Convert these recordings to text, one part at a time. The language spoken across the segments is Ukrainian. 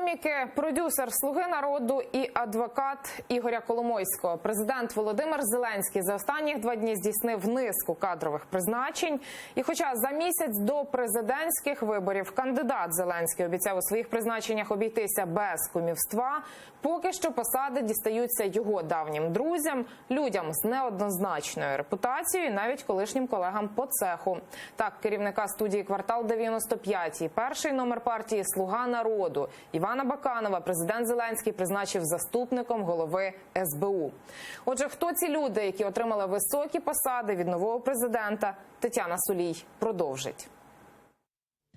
полеміки продюсер «Слуги народу» і адвокат Ігоря Коломойського. Президент Володимир Зеленський за останніх 2 дні здійснив низку кадрових призначень. І хоча за місяць до президентських виборів кандидат Зеленський обіцяв у своїх призначеннях обійтися без кумівства, поки що посади дістаються його давнім друзям, людям з неоднозначною репутацією і навіть колишнім колегам по цеху. Так, керівника студії «Квартал 95» і перший номер партії «Слуга народу» Івана Баканова президент Зеленський призначив заступником голови СБУ. Отже, хто ці люди, які отримали високі посади від нового президента, Тетяна Сулій продовжить.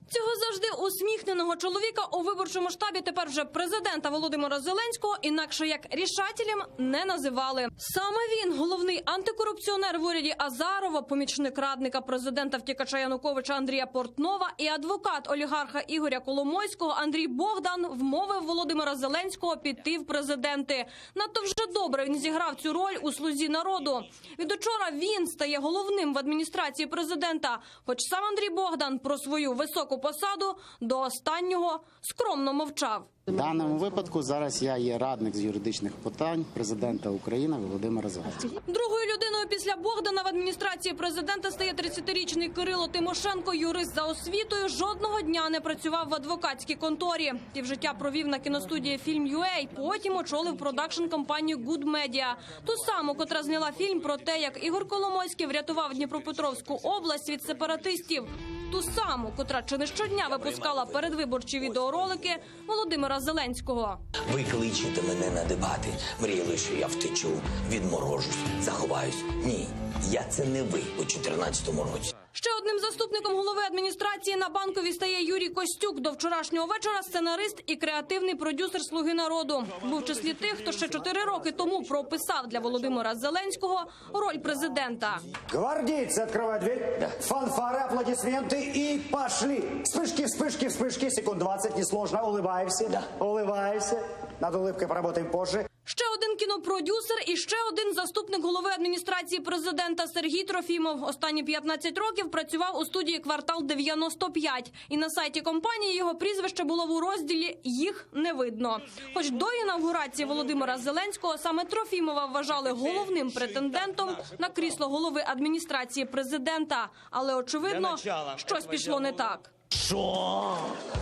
Цього завжди усміхненого чоловіка у виборчому штабі тепер вже президента Володимира Зеленського інакше як рішателем не називали. Саме він, головний антикорупціонер в уряді Азарова, помічник радника президента втікача Януковича Андрія Портнова і адвокат олігарха Ігоря Коломойського Андрій Богдан вмовив Володимира Зеленського піти в президенти. Надто вже добре він зіграв цю роль у «Слузі народу». Від учора він стає головним в адміністрації президента, хоч сам Андрій Богдан про свою високу посаду до останнього скромно мовчав. В даному випадку зараз я є радник з юридичних питань президента України Володимира Зеленського. Другою людиною після Богдана в адміністрації президента стає 30-річний Кирило Тимошенко, юрист за освітою, жодного дня не працював в адвокатській конторі. Півжиття провів на кіностудії «Фільм.UA», потім очолив продакшн-компанію «Good Media», ту саму, котра зняла фільм про те, як Ігор Коломойський врятував Дніпропетровську область від сепаратистів. Ту саму, котра чи не щодня випускала передвиборчі відеоролики Володимира Зеленського. Ви кличете мене на дебати, мріяли, що я втечу, відморожусь, заховаюсь. Ні, я це не ви у 2014 році. Ще одним заступником голови адміністрації на Банковій стає Юрій Костюк, до вчорашнього вечора сценарист і креативний продюсер «Слуги народу». Був в числі тих, хто ще 4 роки тому прописав для Володимира Зеленського роль президента. Гвардейцы, открывай дверь. Да. Фанфары, аплодисменты и пошли. Вспышки, вспышки, вспышки. Секунд 20, несложно. Улыбаемся. Да. Улыбаемся. Над улыбкой поработаем позже. Ще один кінопродюсер і ще один заступник голови адміністрації президента Сергій Трофімов. Останні 15 років працював у студії «Квартал 95». І на сайті компанії його прізвище було в розділі «Їх не видно». Хоч до інавгурації Володимира Зеленського саме Трофімова вважали головним претендентом на крісло голови адміністрації президента. Але, очевидно, щось пішло не так. Що?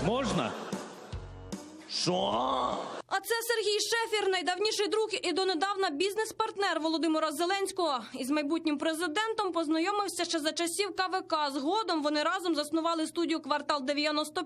Можна? Що? А це Сергій Шефір, найдавніший друг і донедавна бізнес-партнер Володимира Зеленського. Із майбутнім президентом познайомився ще за часів КВК. Згодом вони разом заснували студію «Квартал 95».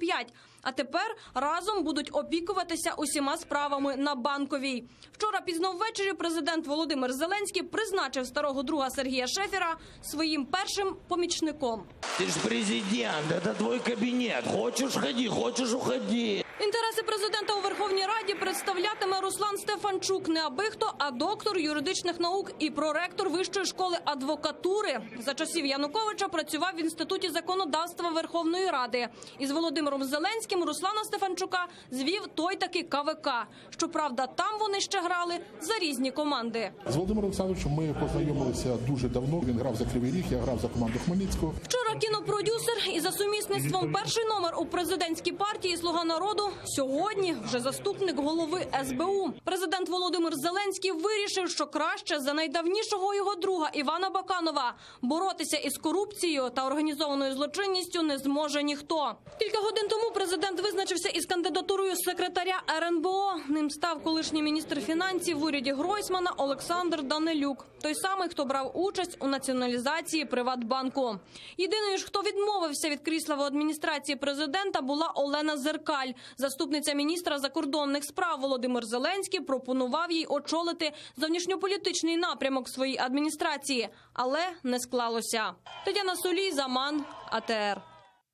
А тепер разом будуть опікуватися усіма справами на Банковій. Вчора пізно ввечері президент Володимир Зеленський призначив старого друга Сергія Шефіра своїм першим помічником. Ти ж президент, це твій кабінет. Хочеш – ходи, хочеш – уходи. Інтереси президента у Верховній Раді представлятиме Руслан Стефанчук. Не абихто, а доктор юридичних наук і проректор Вищої школи адвокатури. За часів Януковича працював в Інституті законодавства Верховної Ради. Із Володимиром Зеленським Руслана Стефанчука звів той таки КВК. Щоправда, там вони ще грали за різні команди. З Володимиром Олександровичем ми познайомилися дуже давно. Він грав за Кривий Ріг, я грав за команду Хмельницького. Вчора кінопродюсер і за сумісництвом перший номер у президентській партії «Слуга народу», сьогодні вже заступник голови СБУ. Президент Володимир Зеленський вирішив, що краще за найдавнішого його друга Івана Баканова боротися із корупцією та організованою злочинністю не зможе ніхто. Кілька годин тому президент визначився із кандидатурою секретаря РНБО. Ним став колишній міністр фінансів в уряді Гройсмана Олександр Данилюк. Той самий, хто брав участь у націоналізації Приватбанку. Єдиною ж, хто відмовився від крісла в адміністрації президента, була Олена Зеркаль. Заступниця міністра закордонних справ. Володимир Зеленський пропонував їй очолити зовнішньополітичний напрямок своїй адміністрації. Але не склалося. Тетяна Сулій, Заман, АТР.